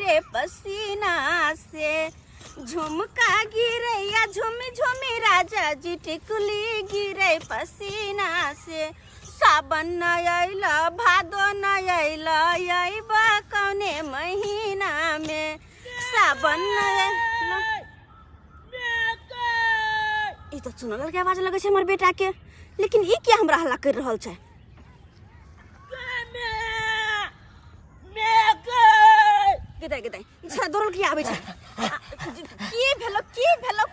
गिरे पसीना से, झुमका गिरे या झुमी झुमी राजा जी टिकुली गिरे पसीना से। सावन न अइला भादो न अइला अइबा कौने महीना में, सावन न अइला। ई तो सुनल के आवाज लगे छै हमर बेटा के, लेकिन ई क्या हमरा हल्ला कर रहल छै? किदै किदै इछा दौड़ल की आबै छै? की भेलो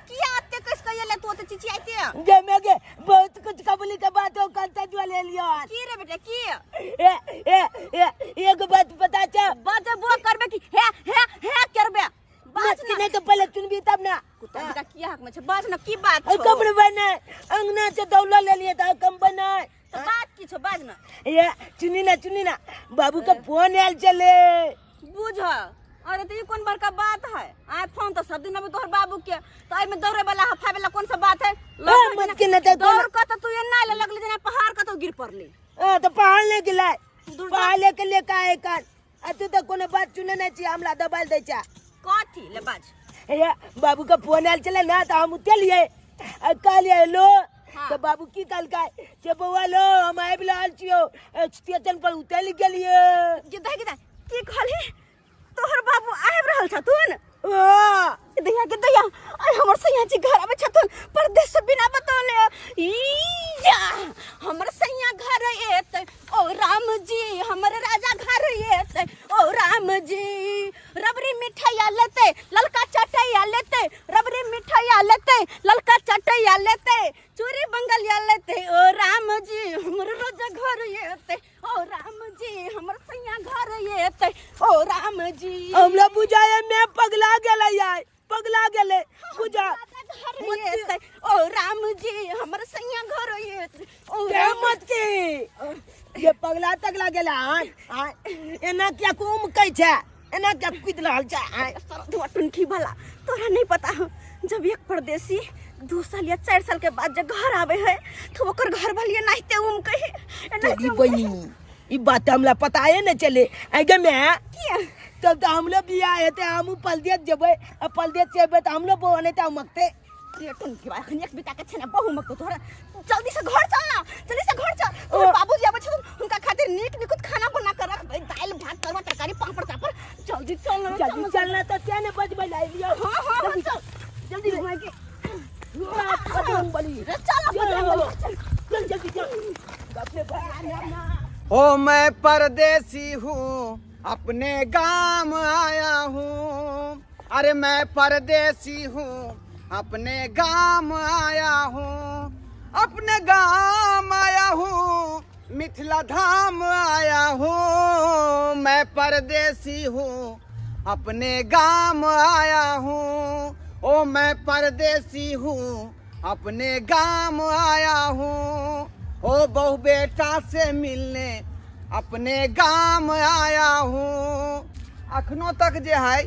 की आते कस के एले तो त चिची आइते गे मेगे बहुत कुछ कबूली के बात हो करता जो ले लियो। की रे बेटा की एक बात पता छ? बात वो करबे की हे करबे बात की नहीं तो पहले सुनबी तब ना। कुत्ता बेटा की हक में छै बात ना की बात छौ? कमर बने अंगना से दौला ले लिए था कम बना तो बात की छौ बाज ना। ये चुनी ना बाबू का फोन आयल चले बुझ। अरे तो ये कौन बड़का बात है? आ फोन तो सब दिन अब तोहर बाबू के तो आई में दौड़े वाला हफा वाला कौन सा बात है? मत के न तो दौड़ का तो तू ये ना ले लगले जना पहाड़ का तो गिर पड़ली। तो पहाड़ ले गिला पहाड़ लेके ले का है कान आ तू तो कोनो बात सुने नहीं छी हमरा दबाल दे छा कथी ले बाज? ये बाबू का फोन आयल चले ना तो हम उतलिए कहलिए लो तो बाबू की कल का से बउआ लो हम आइब लाल छियो स्टेशन पर उतल गेलिए। गिदा की कहली तोहर बाबू आइब रहल छथुन? दैया आई हमर सैया जी घर आबे छथुन परदेश से बिना बतौले। या हमर सैया घर एते ओ राम जी, हमर राजा घर एते ओ राम जी। रबड़ी मिठाइया लेते ललका चटैया लेते, रबड़ी मिठाइया लेते ललका चटैया लेते, चूरी बंगलिया लेते ओ राम जी। हमर राजा घर एते ओ राम जी, हमर सैया घर एते ओ राम जी। हमरा बुझाए मैं पगला गेलै यार पगला गेले बुझा ओ राम जी हमर सैया घर एते ओ मत के ये पगला तगला गेला एना क्या कुम कह छै एना क्या कुद रहल छै? सरधुआ टुनकी वाला तोरा नहीं पता हो? जब एक परदेसी 2 साल या 4 साल के बाद जब घर आवे है तो ओकर घर वाली नाचते उम कहे तेरी बनी ई बात हमरा पता है न चले आगे मैं किया तब तो हम लोग बियाह हेते हम पलदेत जेबै पलदेत जेबै तो हम लोग बने त मकते ये टुनकी वाला खन एक बिता के छने बहु मक तोरा जल्दी से घर चल ना, जल्दी से घर चल। तोर बाबूजी आबे छथुन उनका खातिर नीक निकुत खाना बना कर रख भाई, दाल भात तरवा तरकारी पापड़ चापड़ जल्दी चल ना चलना तो क्या ने बजबै लाई लियो। हां चल जल्दी घुमा के बजरंग बली चल चल जल्दी चल अपने भाई। ओ मैं परदेसी हूँ अपने गांव आया हूँ, अरे मैं परदेसी हूँ अपने गांव आया हूँ, अपने गांव आया हूँ मिथिला धाम आया हूँ। मैं परदेसी हूँ अपने गांव आया हूँ, ओ मैं परदेसी हूँ अपने गांव आया हूँ। ओ बहू बेटा से मिलने अपने गांव आया हूँ। अखनो तक जे है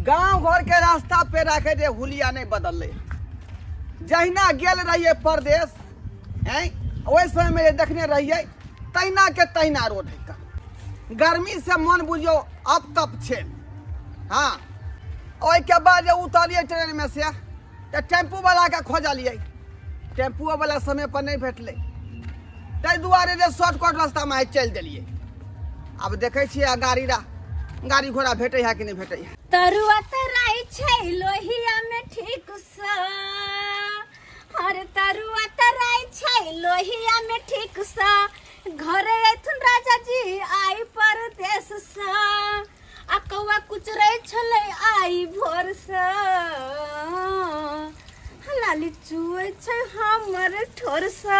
गांव घर के रास्ता पे रखे जे हुलिया नहीं बदल। जहिना गेल रहिए परदेश हैं ओहि समय में देखने रहिए तहिना के तहिना रोड है। गर्मी से मन बुझियो अब तप छे। हाँ ओहि के बाद जे उतरिए ट्रेन में से तो टेम्पू वाला के खोजलिए, टेम्पू वाला समय पर नहीं भेटले ताहि दुआरे जे शॉर्टकट रास्ता में चल दिलिए। अब देखे छियै गाड़ी घोड़ा भेटे है कि नहीं भेटे है। तरुआ तराई छै लोहिया में ठीक सा, अरे तरुआ तराई छै लोहिया में ठीक सा। घरे एथुन राजा जी आई परदेश सा, आ कौआ कुचरै छलै आई भोर सा। लाली चुए छै हमर ठोर सा,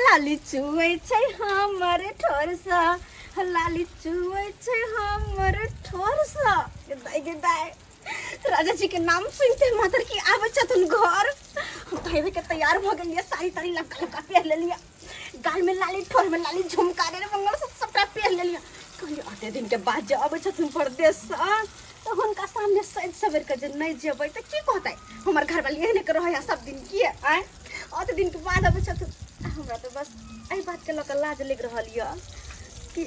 लाली चुए छै हमर ठोर सा, लाली चुए छै हमर ठोर सा। गिदाई राजा जी के नाम सुनते मातर की आवे छथुन घर। हम कहबे के तैयार भ गेलिए, साड़ी ताड़ी लगा पहन ले लिया, गाल में लाली ठोर में लाली झुमका रे मंगल सबटा पहन ले लिया। कहलिए आते दिन के बाद जे आवे छथुन परदेश से तो हुनका सामने सज सवेर के जे नहीं जेबै त की कहतै हमर घर वाली एहने के रहै सब दिन की आय आते दिन के बाद आवे छथुन। हमरा तो बस एहि बात के लक लाज लग रहल य कि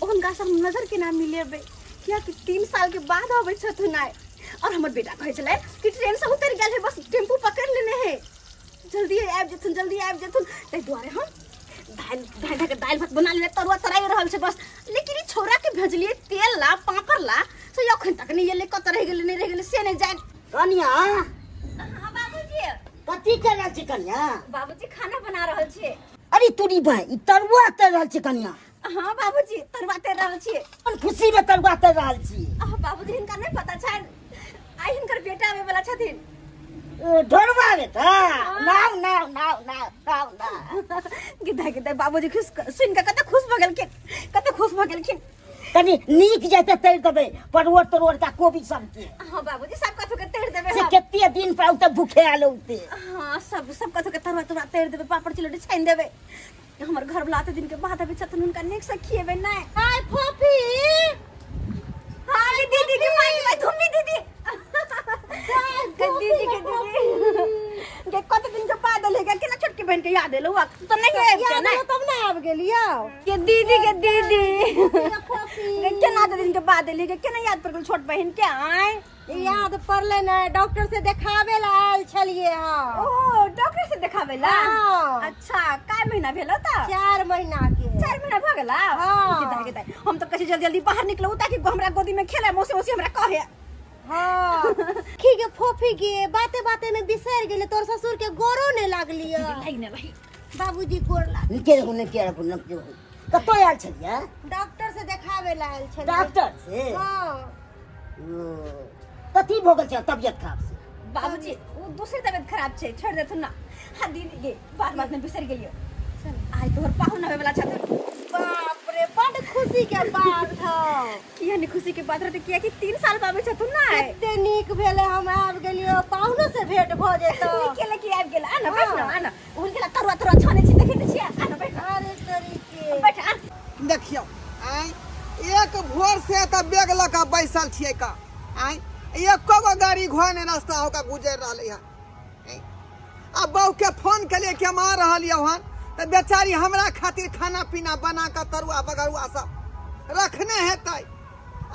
हुनका सब नजर के ना मिलेबे क्या कि 3 साल के बाद आबै छथुन नाय और हमर बेटा कहै छलै कि ट्रेन से उतर गेल है बस टेम्पू पकड़ लेने है जल्दी आबि जेथुन तै दुआरे हम दाल भात बना ले तरुआ तराई रहल छै बस लेकिन ई छोरा के भेजलिए तेल ला पापड़ ला से अखन तक नहीं एले कत रह गेले से नहीं जाय कन्या हां बाबूजी कथी कर रहल छी कन्या बाबूजी खाना बना रहल छियै अरे तोरी भाई ई तरुआ तर रहल छी कन्या हाँ बाबूजी तरुआ तर रहल छियै अपन खुशी में तरुआ तर रहल छी बाबूजी हिनका नहीं पता छन आई हिनकर बेटा आवे वाला छथिन ढोरवा बेटा नाउ गिद्दा बाबूजी खुश सुन के कते खुश भ गेलखिन कनी नीक जते तैर देबे परवर तरवर का कोबी सब के हां बाबूजी सब कथु के तैर देबे से केते दिन पर उत भूखे आलो उते हां सब कथु के तरुआ तैर देबे पापड़ चिलोटी छाइन देबे हमर घर वाला दिन के बाद अभी छतन उनका नेक से खिएबे नै हाय फोफी हाय दीदी के माई धुम्मी दीदी दीदी के कत दिन के बाद लेगा केना छोटकी बहन के याद एलो तो नहीं है ना तब ना आब गेलियो के दीदी केना दिन के बाद लेगा केना याद पर गेल छोट बहन के आय याद पड़ले ना डॉक्टर से देखावे ला आयल छलिए हां ओ डॉक्टर से देखावे ला अच्छा काय महीना भेलो त 4 महीना के 4 महीना भ गेला हां के हम तो कहे जल्दी बाहर निकलऊ ताकि हमरा गोदी में खेले मौसी हमरा कहे हां की के फोफी के बाते में बिसर गेले तोर ससुर के गोरो ने लागलियो नहीं भाई बाबूजी गोर लाग निके होने के अपन कतो आयल छलिए डॉक्टर से देखावे ला आयल छलिए डॉक्टर से हां कथी भोगल छै तबियत खराब से बाबूजी वो दूसरी तबियत खराब छे छोड़ देथुन ना हां दीदी के बात में बिसर गेलियो आई तोहर पाहुन होवे वाला छथुन बाप रे बड़ खुशी के बात ह किया ने खुशी के बात रहते किया कि 3 साल बाबे छथुन ना एते नीक भेले हम आब गेलियो पाहुनो से भेंट भ जेतो केले कि आब गेला ना बैठ ना आना उन गेला तरुआ छाने छी देखे न छिया आना बैठ अरे तरीके बैठ आ देखियो आई एक भोर से त बैग लका बैसल छिए का आई एको गो गाड़ी घोड़ा ने रास्ता होका गुजर रहले है अब बहू के फोन के लिए के मार रहल यहन त बेचारी हमरा खातिर खाना पीना बना के तरुआ बगरुआ सब रखने हेतै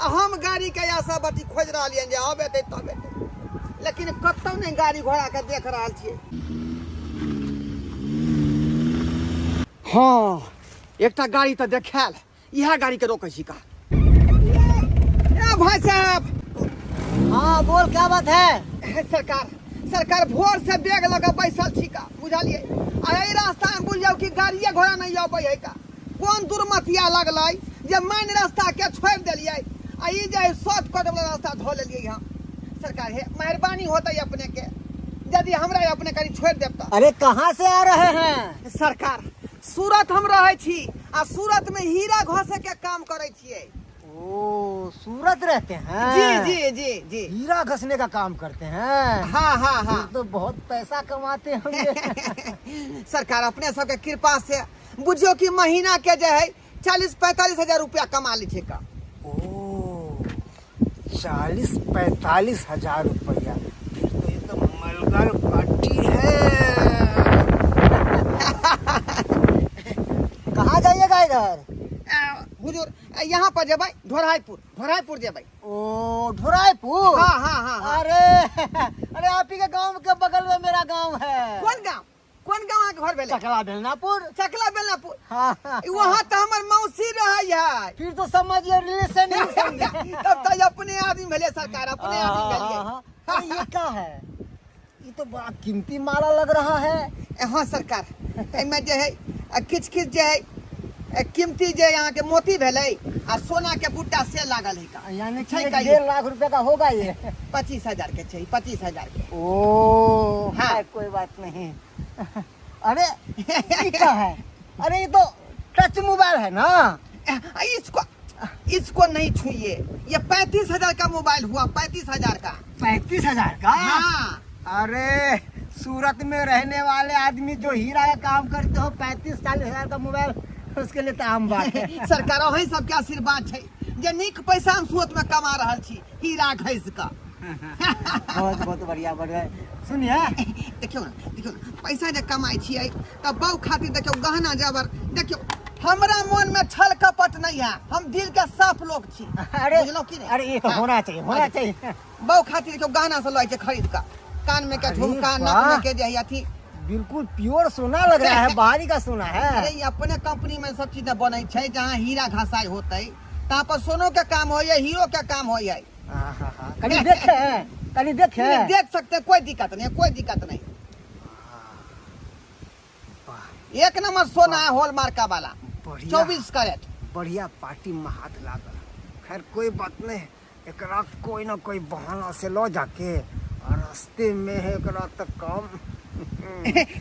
आ हम गाड़ी के आशा बटी खोज रहलिए जे आबे तब लेकिन कतौ नहीं गाड़ी घोड़ा के देख रहल छिए हाँ एकटा गाड़ी तो देखाल यह गाड़ी के रोकै छी का ए भाई साहब हां बोल क्या बात है सरकार भोर से बैग लगा बैसल छी का बुझलिए आ ए रास्ता में बुझियो कि गाड़िए घोड़ा नहीं आबै है का कोन दुर्मतिया लगलै जे मेन रास्ता के छोड़ देलिए आ ई जे शॉर्टकट वाला रास्ता धो लेलिए यहां सरकार है मेहरबानी होतै अपने के यदि हमरा अपने करी छोड़ देब त अरे कहां से आ रहे हैं सरकार सूरत हम रहे छी आ सूरत में हीरा घसे के काम करे छिए ओ सूरत रहते हैं जी हीरा घसने का काम करते हैं हाँ तो बहुत पैसा कमाते होंगे सरकार अपने सबके कृपा से बुझियो कि महीना के जे है 40-45 हजार रुपया कमा ली छे का ओ 40-45 हजार रुपया फिर तो ये तो मलगर पार्टी है कहाँ जाइएगा इधर हुजूर यहाँ पर जेबै ढोराईपुर जेबै ओ ढोराईपुर हाँ अरे आप ही के गांव के बगल में मेरा गांव है कौन गाँव के घर भेले चकला बेलनापुर हाँ वहाँ तो हमर मौसी रहे है फिर तो समझिए रिलेशन ही समझिए तब तो अपने आदमी भेले सरकार अपने आदमी भेलिए अरे ये क्या है ये तो बड़ा कीमती माला लग रहा है हाँ सरकार एमे जे है किछ जे है कीमती जे यहाँ के मोती भेले आ सोना के बुट्टा से लागल है का यानी कि छै 1.5 लाख रुपए का होगा ये 25,000 के छै 25,000 के ओ हाँ। है, कोई बात नहीं अरे ये क्या है अरे ये तो टच मोबाइल है ना इसको नहीं छुइए ये 35,000 का मोबाइल हुआ 35,000 का 35,000 का हाँ अरे सूरत में रहने वाले आदमी जो हीरा का काम करते हो 35-40 हजार का मोबाइल उसके लिए तो आम बात है सरकार वही सबके आशीर्वाद है जे नीक पैसा हम सूरत में कमा रहल छी हीरा घस का बहुत बढ़िया सुनिए देखियो ना पैसा जे कमाई छियै तब बहु खातिर देखियो गहना जेवर देखियो हमरा मन में छल कपट नहीं है, हम दिल के साफ लोग छी। अरे बुझलो कि नहीं? अरे ये तो होना चाहिए, होना चाहिए। बहु खातिर के गाना से लाई के खरीद का, कान में के झुमका, नाक में के जे अथी, बिल्कुल प्योर सोना लग रहा है, बाहरी का सोना है। अरे ये अपने कंपनी में सब चीज बनै छै, जहाँ हीरा घसाई होतै तहाँ पर सोनो के काम हो, हीरो के काम हो जाए। कहीं देखे, कहीं देखे, देख सकते हैं, कोई दिक्कत नहीं, कोई दिक्कत नहीं। एक नंबर सोना है, हॉलमार्का वाला, 24 कैरेट। बढ़िया पार्टी में हाथ लागल। खैर कोई बात नहीं, एकरा कोई ना कोई बहाना से लो जाके, और रास्ते में है एकरा तक काम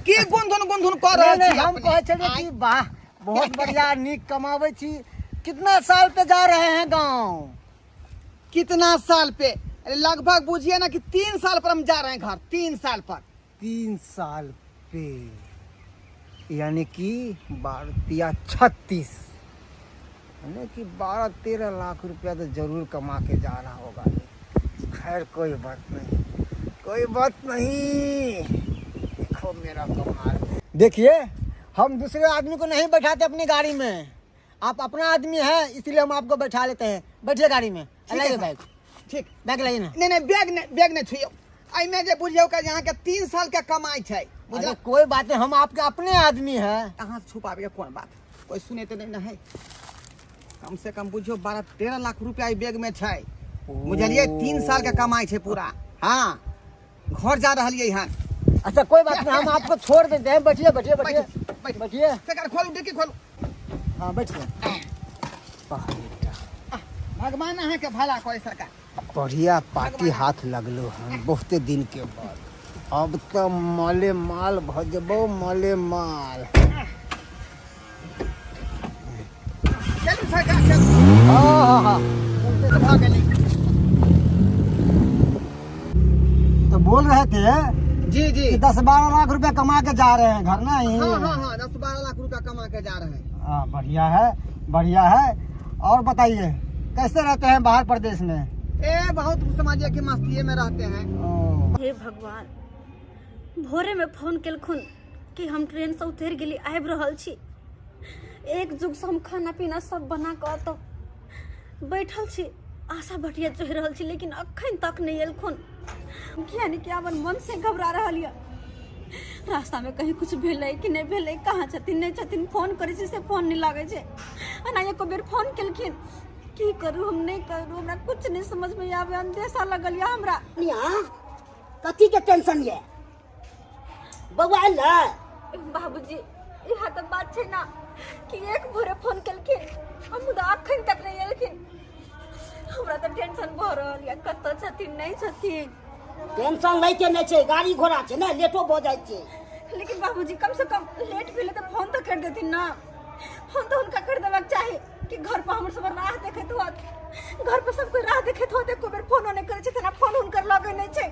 की गुनधुन कर रहल छी हम अपने? कहे छलिए कि वाह बहुत बढ़िया, नीक कमावे छी। कितना साल पे जा रहे हैं गांव? कितना साल पे? अरे लगभग बुझिए ना कि 3 साल पर हम जा रहे हैं घर, 3 साल पर। 3 साल पे, यानी कि 12 36, यानी कि 12-13 लाख रुपया तो जरूर कमा के जा रहा होगा। खैर कोई बात नहीं, कोई बात नहीं। देखो मेरा कमाल, देखिए हम दूसरे आदमी को नहीं बैठाते अपनी गाड़ी में, आप अपना आदमी है इसलिए हम आपको बैठा लेते हैं। बैठिए गाड़ी में, लाइए बैग, ठीक, बैग लाइए ना। नहीं बैग नहीं छुइयो। एमे जे बुझियो कि यहाँ के 3 साल के कमाई छै, अरे कोई बात नहीं, हम आपके अपने आदमी हैं। कहाँ से छुपाबे के कौन बात, कोई सुने तो नहीं ना है। कम से कम बुझियो 12-13 लाख रुपया बैग में छै, बुझलिए? 3 साल के कमाई छै पूरा। हाँ, घर जा रही है। अच्छा कोई बात नहीं, हम आपको छोड़ देते हैं। बैठिए बैठिए बैठिए बैठिए। खोलू, डिक्की खोलू। हाँ बैठिए। भगवान अहाँ के भला करे सरकार। बढ़िया पार्टी हाथ लगलो हम बहुते दिन के बाद। अब तो माले माल भजबो, माले माल। चलू सरकार, चलू। हाँ तो भाग गेली। तो बोल रहे थे जी जी, कि 10-12 लाख रुपया कमा के जा रहे हैं घर ना ही। हाँ 10-12 लाख रुपया कमा के जा रहे हैं। हाँ बढ़िया है, बढ़िया है। और बताइए कैसे रहते हैं बाहर प्रदेश में? बहुत समझिए कि मस्तिये में रहते हैं। हे भगवान, भोरे में फोन केलखुन कि हम ट्रेन से उतर गेली, आबि रहल छी। एक जुग से हम खाना पीना सब बना कऽ तो बैठल छी, आशा भटिया चढ़ि रहल छी, लेकिन अखन तक नहीं एलखुन। यानी कि अपन मन से घबरा रहल यऽ, रास्ता में कहीं कुछ भेलै कि नहीं भेलै, कहाँ छथिन नहीं छथिन, फोन करै छी से फोन नहीं लागै छै। एना एको बेर फोन केलखिन, की करूँ हम नहीं करूँ, हमरा कुछ नहीं समझ में आवे, अंदेशा लगल यऽ हमरा। कथी के टेंशन ये? बउआ आयल बाबूजी इहा तो बात छै ना कि एक भोरे फोन केलखिन, हम मुदा अखन तक नहीं एलखिन। हमरा तो टेंशन भऽ रहल यऽ, कतऽ छथिन नहीं छथिन। टेंशन लै के नहीं छै, गाड़ी घोड़ा छै ना, लेटो भऽ जाइ छै। लेकिन बाबूजी कम से कम लेट भेले तो फोन तो कर देथिन ना। फोन तो हुनका कर देबाक चाही कि घर पर हमर सब राह देखैत होत, घर पर सब कोई राह देखैत होत, एको बेर फोनो नहीं करै छथिन, फोन हुनकर लगे नहीं छै।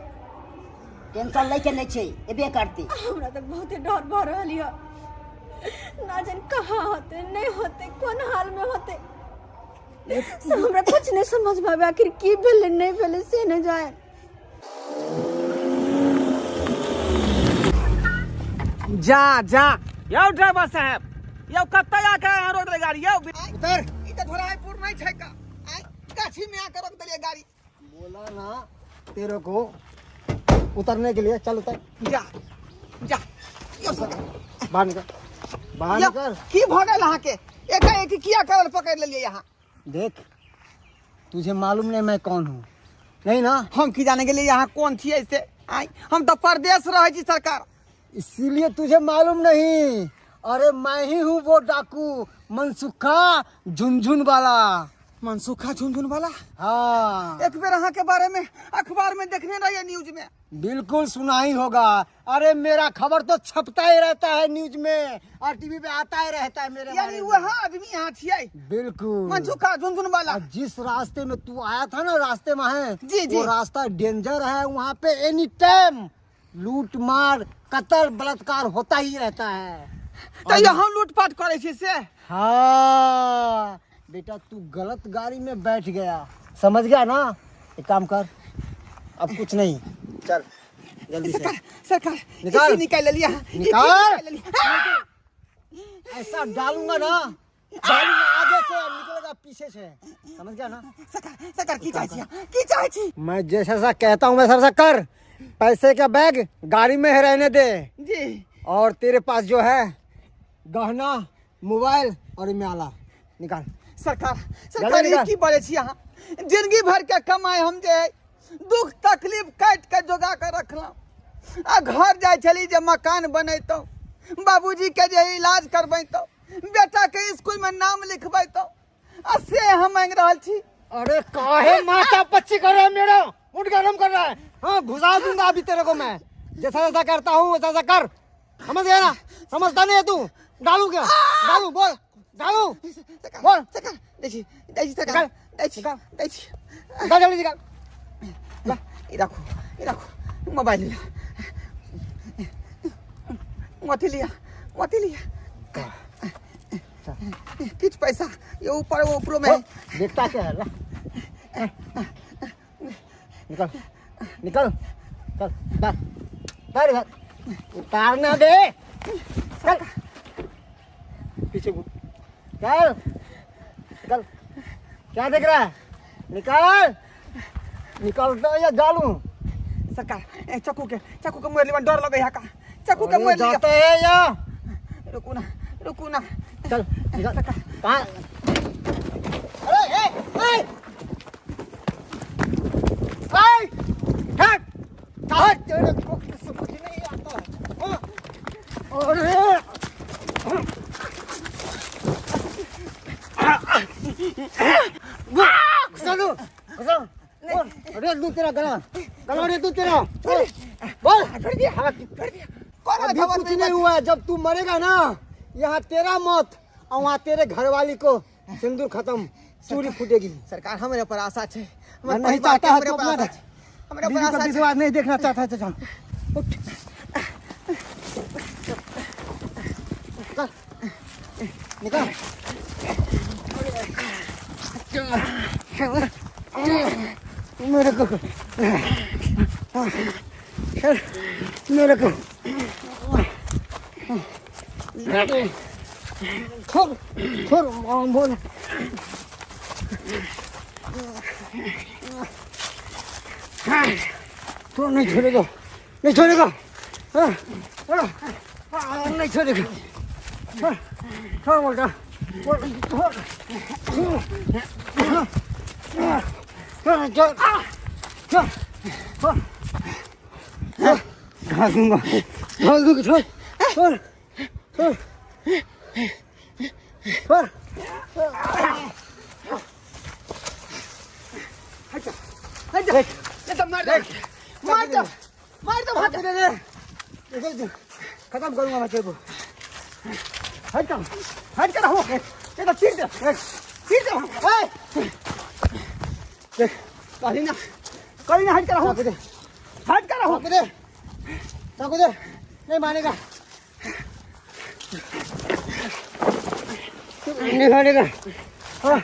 टेंशन लै के नहीं छै, एबे करती। हमरा तो बहुते डर भऽ रहल यऽ, ना जान कहाँ होते नहीं होते, कोन हाल में होते, से हमरा कुछ नहीं समझ में आवे। आखिर की भेलै नहीं भेलै से नहीं जाए। जा यो ड्राइवर साहब, यो कत्ता आके यहाँ रोक दे गाड़ी, यो उतर। ई त धोराईपुर नहीं छै का, आई गाछी में आके रोक देलिए गाड़ी। बोला ना तेरे को उतरने के लिए, चल उतर। जा यो बाहर निकल, बाहर यो, निकल। की भ गेल अहाँ के? एकाएक किया करल पकड़ लेलिए यहाँ? देख तुझे मालूम नहीं मैं कौन हूँ, नहीं ना? हम की जाने के लिए यहाँ कौन छिए से? आई हम तो परदेश रहे छी सरकार, इसीलिए तुझे मालूम नहीं। अरे मैं ही हूँ वो डाकू मनसुखा झुनझुन वाला। मनसुखा झुनझुन वाला? हाँ एक बेर अहाँ के बारे में अखबार में देखने रहिए, न्यूज में। बिल्कुल सुना ही होगा। अरे मेरा खबर तो छपता ही रहता है न्यूज में, और टीवी पे आता ही रहता है मेरे यानी वह आदमी यहाँ छिए? बिल्कुल मनसुखा झुनझुन वाला। और जिस रास्ते में तू आया था ना, रास्ते में है जी, जी। वो रास्ता डेंजर है, वहाँ पे एनी टाइम लूट मार कत्ल बलात्कार होता ही रहता है। तो ये हम लूटपाट करे छी से? हाँ बेटा तू गलत गाड़ी में बैठ गया, समझ गया ना? एक काम कर, अब कुछ नहीं, चल जल्दी से सरकार निकाल। निकाल लिया, निकाल। ऐसा डालूंगा ना गाड़ी में आगे से निकलेगा पीछे से, समझ गया ना? सरकार की चाहे छी मैं जैसा सा कहता हूँ वैसा कर। पैसे का बैग गाड़ी में है रहने दे जी। और तेरे पास जो है गहना, मोबाइल और म्याला निकाल। सरकार ये की बोले छी अहाँ? जिंदगी भर के कमाई हम जे दुख तकलीफ काट के जोगा कर रखलहुँ, आ घर जाय छली जे मकान बनैतौ, बाबूजी के जे इलाज करबैतौ, बेटा के स्कूल में नाम लिखबैतौ, आ से हम मांग रहल छी। अरे काहे माथा पच्ची कर रहा है मेरा? मुंड गरम कर रहा है। हाँ, घुसा दूंगा अभी तेरे को मैं। जैसा जैसा करता हूँ वैसा वैसा कर, समझ गया ना? समझता नहीं है तू? डालू क्या? डालू, बोल डालू, बोल। देखी सरकार, निकाल जल्दी निकाल। ये रखो मोबाइल लिया, मोती लिया कुछ पैसा ये ऊपर वो ऊपर में देखता क्या है? ला। निकल निकल चल, उतार इधर, उतारना दे। चल पीछे घूम, चल निकल। क्या देख रहा है? निकलता या डालूं? सरकार चाकू के मुँह लिया, डर लगे यहाँ का चाकू के मुँह जाता है या? रुकू ना चल निकल। कहाँ? अरे तेरे को कुछ नहीं आता। अरे अरे दूध तेरा गला अरे दूध तेरा बोल। अभी कुछ नहीं हुआ है। जब तू मरेगा ना, यहाँ तेरा मौत और वहाँ तेरे घरवाली को सिंदूर खत्म, चूड़ी फूटेगी। सरकार हमारे पर आशा है, मैं नहीं चाहता है तो अपना हमारे पर आशा विश्वास नहीं देखना चाहता है तो जा उठ। निकल मेरे को छोड़ बोल। तो नहीं छोड़ेगा, नहीं छोड़ेगा, नहीं छोड़ेगा। छोड़ बोलता, घास दूंगा, छोड़ छोड़ छोड़ छोड़। खत्म करूंगा मैं तेरे को। हट कर रहो, ये तो चीर दे, देख करीना हट कर रहो, हट कर रहो, चाकू दे, नहीं मानेगा, नहीं मानेगा। हाँ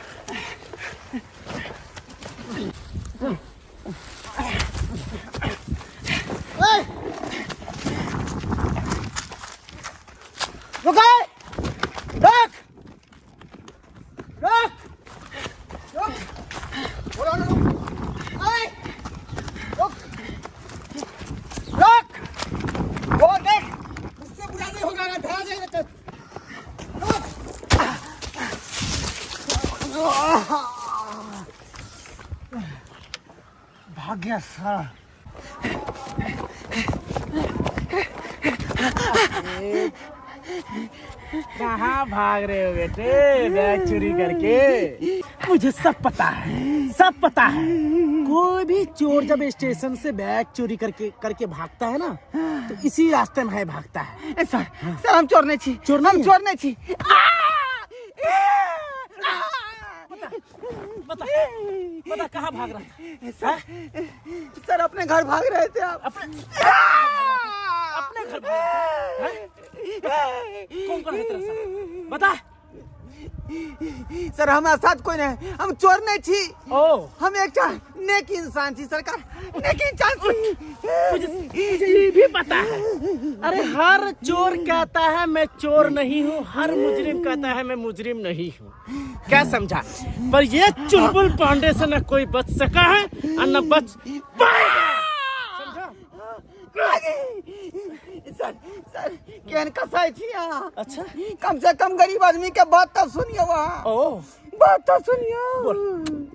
भाग गया साला। कहाँ भाग रहे हो बेटे बैग चोरी करके? मुझे सब पता है। कोई भी चोर जब स्टेशन से बैग चोरी करके भागता है ना, तो इसी रास्ते में भागता है। सर हम चोर नहीं छी, चोर नहीं छी। बता कहाँ भाग रहा था? सर अपने घर भाग रहे थे आप। अपने घर भाग? कौन है तेरा साथ? बता। सर हमारा साथ कोई नहीं, हम चोर नहीं छी। ओ हम एक नेक इंसान थी सरकार, नेक इंसान थी। मुझे ये भी पता है। अरे हर चोर कहता है मैं चोर नहीं हूँ, हर मुजरिम कहता है मैं मुजरिम नहीं हूँ। क्या समझा? पर ये चुलबुल पांडे से न कोई बच सका है और न बच पाएगा। समझा? सर केहन कसाई छी यहाँ? अच्छा कम से कम गरीब आदमी के बात तो सुनियो वहाँ, ओ बात तो सुनियो। बोल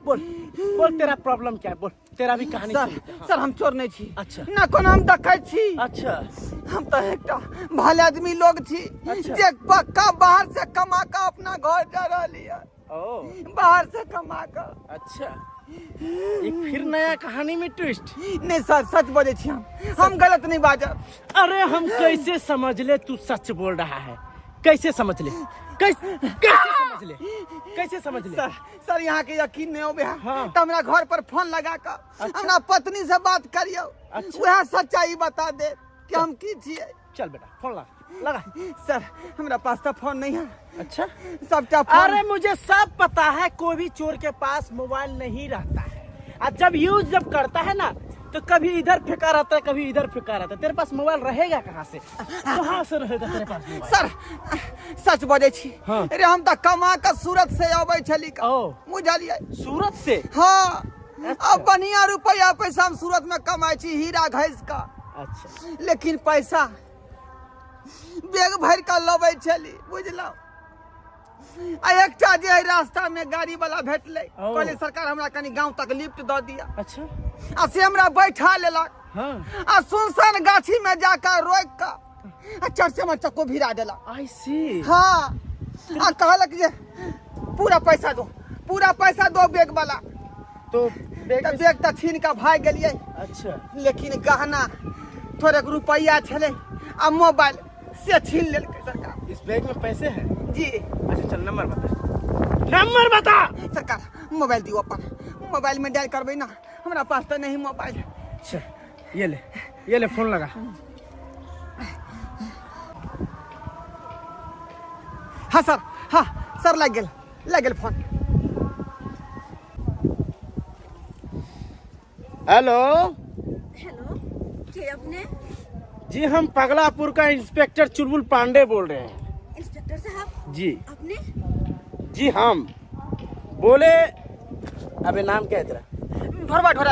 बोल बोल, तेरा प्रॉब्लम क्या है? बोल, तेरा भी कहानी सर सुनते हैं। सर हम चोर नहीं छी। अच्छा ना कोनो हम दखाई छी। अच्छा हम तो एक भले आदमी लोग छी, अच्छा। जे पक्का बाहर से कमा कर अपना घर जा रही है, ओ बाहर से कमा कर। अच्छा, एक फिर नया कहानी में ट्विस्ट। नहीं सर सच बोले छी हम गलत नहीं बाजब। अरे हम कैसे समझ ले तू सच बोल रहा है? कैसे समझ ले? कैसे समझ ले? कैसे समझ ले? सर यहाँ के यकीन नहीं हो गया। हाँ। तो हमरा घर पर फोन लगा कर अपना पत्नी से बात करियो। अच्छा। वह सच्चाई बता दे कि हम की छिए। चल बेटा फोन लगा। सर हमरा पास तो फोन नहीं है। अच्छा सबका फोन। अरे मुझे सब पता है, कोई भी चोर के पास मोबाइल नहीं रहता है। और जब यूज करता है ना तो कभी इधर फेंका रहता है, कभी इधर फेंका रहता है। तेरे पास मोबाइल रहेगा कहाँ से? कहाँ से रहेगा तेरे पास मोबाइल? सर सच बोले छी। हाँ। अरे हम तो कमा कर सूरत से आवे छली का। ओ बुझलिए? सूरत से? हाँ। अच्छा। अब बढ़िया रुपया पैसा हम सूरत में कमाई छी, हीरा घैस का। अच्छा लेकिन पैसा बैग भर कर लबे छली, बुझलो? आ एकटा जे है रास्ता में गाड़ी वाला भेटले, ओ। कहले सरकार हमरा कनी गांव तक लिफ्ट द दिया। अच्छा आ से हमरा बैठा लेलक। हाँ आ सुनसान गाछी में जाकर रोक कर आ चर्चे में चक्को भिरा देलक। आई सी। हाँ। आ कहलक जे पूरा पैसा दो बैग वाला। तो बैग तो छीन का भाग गेलिए। अच्छा लेकिन गहना थोड़े रुपया छले आ मोबाइल से छीन लेलकै सरकार। इस बैग में पैसे हैं? जी अच्छा चल नंबर बता। सरकार मोबाइल दियो अपन, मोबाइल में डायल करबे ना, हमरा पास तो नहीं मोबाइल। अच्छा ये ले फोन लगा। हाँ सर लग गेल फोन। हेलो के अपने? जी हम पगलापुर का इंस्पेक्टर चुलबुल पांडे बोल रहे हैं। इंस्पेक्टर साहब जी अपने? जी हम बोले। अबे नाम क्या है तेरा? ढोरवापुर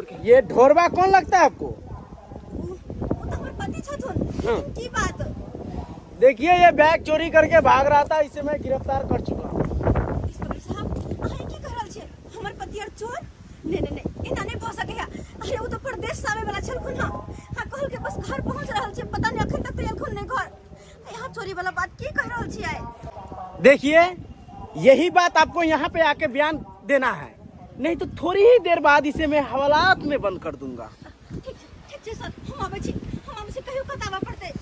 के। ये ढोरवा कौन लगता है आपको? वो तो हमारे पति छथुन। की बात? देखिए ये बैग चोरी करके भाग रहा था, इसे मैं गिरफ्तार कर चुका हूँ। इंस्पेक्टर साहब अहे की कर रहल छे? हमर पति और चोर? नहीं एना नहीं भ सके है। अरे वो तो परदेश से आवे वाला छलखुन ना। हां कहल के बस घर पहुंच रहल छे, पता नहीं अखन तक तो एलखुन नहीं घर। यहाँ चोरी वाला बात की कह रहल छी आए? देखिए यही बात आपको यहाँ पे आके बयान देना है, नहीं तो थोड़ी ही देर बाद इसे मैं हवालात में बंद कर दूंगा। ठीक छे सर, हम आबै छी कहियो कतावा पड़ते।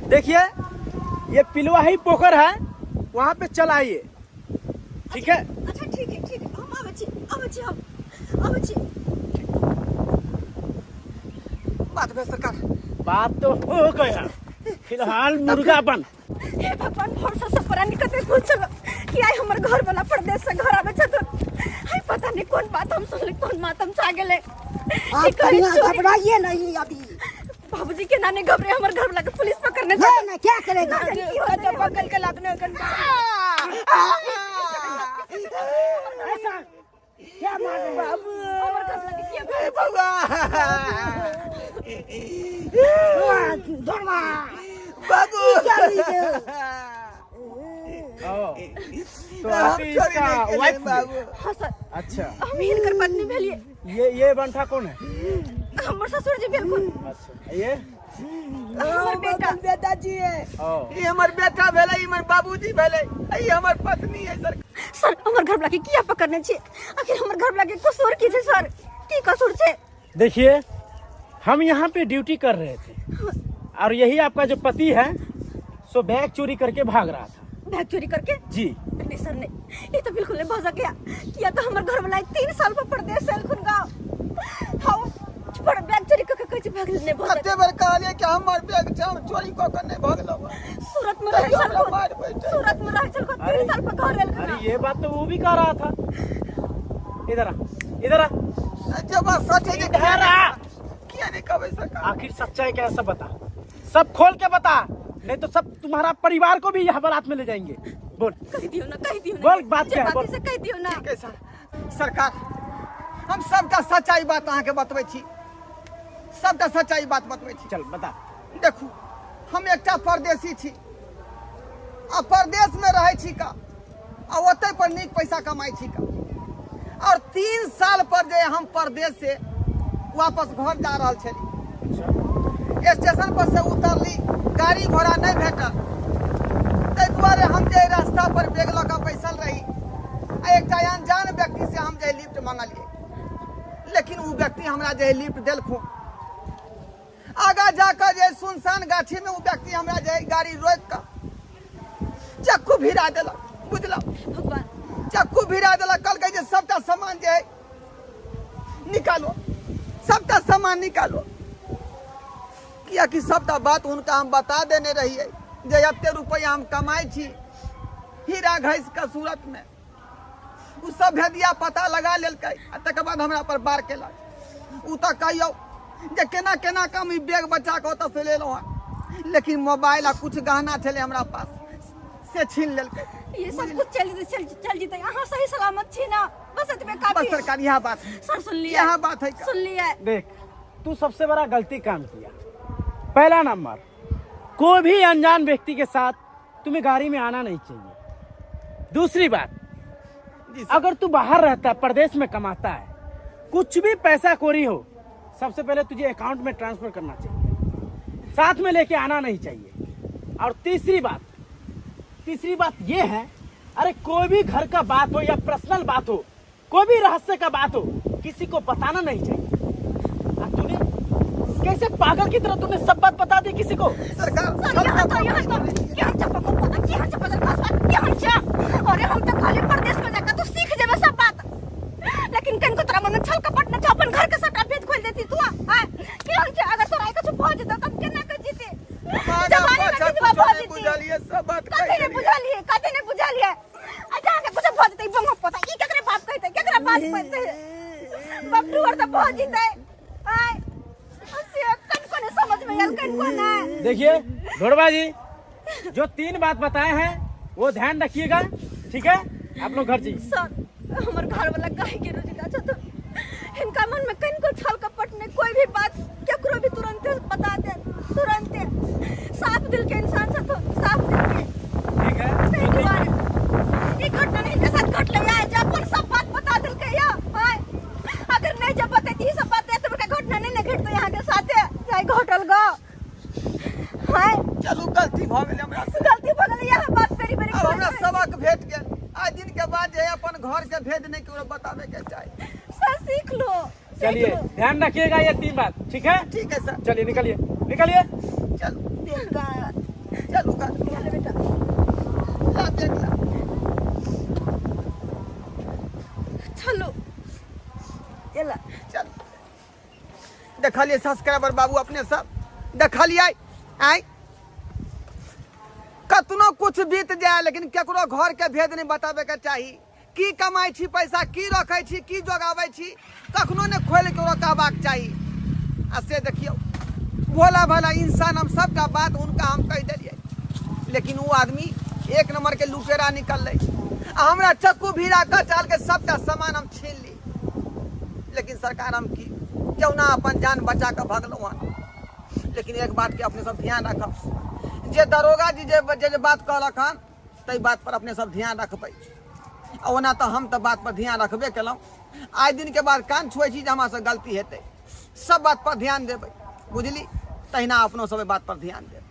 देखिए ये पिलवाही पोखर है, वहाँ पे चल आइए। ठीक है? अच्छा ठीक है हम आबै छी। बात भेल सरकार। बात तो हो गया, फिलहाल मुर्गा बन। हे भगवान भरोसा से परा निकते खुल चलो कि आई हमर घर वाला परदेश से घर आवे छथुन। हाय पता नहीं कौन बात हम सुनले, कौन मातम छा गेले। आप घबराइए नहीं अभी। बाबूजी के नाने घबरे, हमर घर वाला के पुलिस पकड़ने ना क्या करेगा? जब पकड़ के लागने कन क्या मार रहे हैं? बाबू हमर घर वाला के किया धर्मा बाबू तो आप इसका वाइफ बाबू। हां सर, अच्छा हम हिनकर पत्नी भेलिए। ये बंठा कौन है? हमर ससुर जी बिल्कुल। अच्छा ये हमर बेटा जी है। ये हमर बेटा भेले, हमर बाबूजी भेले, ये हमर पत्नी है सर। सर हमर घर वाला के किया पकड़ने छे? आखिर हमर घर वाला के कसूर की छे सर? की कसूर छे? देखिए हम यहाँ पे ड्यूटी कर रहे थे और यही आपका जो पति है सो बैग चोरी करके भाग रहा था। बैग चोरी करके? जी नहीं सर नहीं, ये तो बिल्कुल नहीं हो सकेया। किया तो हमर घर वाला 3 साल पर परदेश से अलखुन गाँव। हाँ पर बैग चोरी करके कहीं भाग नहीं कते बार कहलिए कि हमर बैग हम चोरी क के नहीं भागलो। सूरत सूरत में रह कहियो चल हमरा मार बैठे। सूरत में रह चल को 3 साल पर घर रेल अरे ये बात तो वो भी कह रहा था। इधर आ, इधर आ, जब बात सच है इधर आ। क्या नहीं कहबे सरकार। आखिर सच्चाई क्या है सब बता, सब खोल के बता, नहीं तो सब तुम्हारा परिवार को भी यहाँ बारात में ले जाएंगे। बोल कह दियो ना, कह दियो ना, बोल, बात क्या है, बोल। से कह दियो ना। ठीक है सर, सरकार हम सबका सच्चाई बात अहाँ के बतबै छी, सबका सच्चाई बात बतबै छी। चल बता। देखू हम एकटा परदेसी छी आ परदेश में रहे छी का आ ओतै पर नीक पैसा कमाई छी का, और 3 साल पर जे हम परदेश से वापस घर जा रहल छली, स्टेशन पर से उतरली, गाड़ी घोड़ा नहीं भेटल, ताहि दुआरे हम जे रास्ता पर बैग लऽ कऽ बैसल रही आ एकटा अनजान व्यक्ति से हम जे लिफ्ट मांगलिए, लेकिन वो व्यक्ति हमरा जे लिफ्ट देलखो, आगा जाकर जे सुनसान गाछी में वो व्यक्ति हमरा जे गाड़ी रोक कर चक्कू भिरा देलक, बुझल भगवान चक्कू भिरा देलक, कहलकै जे सबटा सामान जे है निकालो, सबटा सामान निकालो, किया कि सबटा बात उनका हम बता देने रहिए जे एते रुपया हम कमाई छी हीरा घैस के सूरत में। उ सब भेदिया पता लगा लेलकै आ तकर बाद हमरा पर बार केलक। उ तऽ कहियो जे केना केना कम ई बैग बच्चा के ओतऽ से लेलहुँ हँ, लेकिन मोबाइल आ कुछ गहना छलै हमरा पास से छीन लेलकै। ये सब कुछ चल जीते, यहाँ सही सलामत छी ना, बस इतने काफी बस सरकार यह बात है, सर सुन लिया, यह बात है। सुन लिया। देख तू सबसे बड़ा गलती काम किया। पहला नंबर, कोई भी अनजान व्यक्ति के साथ तुम्हें गाड़ी में आना नहीं चाहिए। दूसरी बात, जी सर। अगर तू बाहर रहता है, प्रदेश में कमाता है, कुछ भी पैसा कोरी हो, सबसे पहले तुझे अकाउंट में ट्रांसफर करना चाहिए, साथ में लेके आना नहीं चाहिए। और तीसरी बात ये है, अरे कोई भी घर का बात हो या पर्सनल बात हो, कोई भी रहस्य का बात हो, किसी को बताना नहीं चाहिए। और तूने कैसे पागल की तरह तूने सब बात बता दी किसी को। सरकार अरे हम तो खाली प्रदेश में जाकर तो सीख जेबे सब बात, लेकिन कन को तरह मन छल कपट न अपन घर के सबटा भेद खोल देती तू। हां केहन छै, अगर तोरा कुछ भ जेता तब केना कर जीते, जवानी में कितवा भ जेती, बुझलिए सब बात कथि ने बुझलिए अच्छा के कुछ भ जेते बंग पता ई केकरे बाप कहते, केकरा बात कहते, बबडू और त भ जेते। हां से कन को ने समझ में आयल, कन को ना। देखिए घोड़वा जी, जो 3 बात बताए हैं वो ध्यान रखिएगा, ठीक है। आप लोग घर जाइए। सर हमारे घर वाला गाय के रोजी अच्छा तो इनका मन में कहीं को छल कपट नहीं, कोई भी बात केकरो भी तुरंत बता दे, तुरंत साफ दिल के इंसान से, तो साफ दिल के, ठीक है। सही बात। ये घटना नहीं के साथ घट ले आए, जब अपन सब बात बता दिल के या हां, अगर नहीं जब बताती सब बात तो का घटना नहीं न घटतो यहाँ के साथे, चाहे घटल गो हां। चलू गलती भ गेल हमरा से, गलती भ गेल, यह बात मेरी अब हमरा सबक भेट गेल। आज दिन के बाद जे अपन घर के भेद नहीं केकरो बतावे के चाही। सर सीख लो, चलिए ध्यान रखिएगा ये 3 बात, ठीक है। ठीक है सर, चलिए निकलिए। चलो देखा चलू का चल बेटा, ला देख ला। चलो चला चल देखलिए सब्सक्राइबर बाबू अपने सब देखलिए, आई कतनो कुछ बीत जाए लेकिन केकरो घर के भेद नहीं बतावे के चाही। की कमाई छी पैसा, की रखे छी, की जोगावे छी, कखनो ने खोल के कहबाक चाही। आ से देखियो भोला भाला इंसान हम सबका बात उनका हम कह दिलिए, लेकिन वो आदमी 1 नंबर के लुटेरा निकल हमरा चक्कू भिड़ा कर चाल के सबका सामान हम छीन ली, लेकिन सरकार हम की क्यों ना अपन जान बचा कर भगलू हन। लेकिन एक बात के अपने सब ध्यान रखब, जे दरोगा जी जे बात कहलक हन तई बात पर अपने सब ध्यान रखबै। ओना तो हम तो बात पर ध्यान रखबे केलहुँ। आज दिन के बाद कान छुए छी जे हमरा से गलती हेतै, सब बात पर ध्यान देबै, बुझली। तहिना अपनो सब बात पर ध्यान देबै।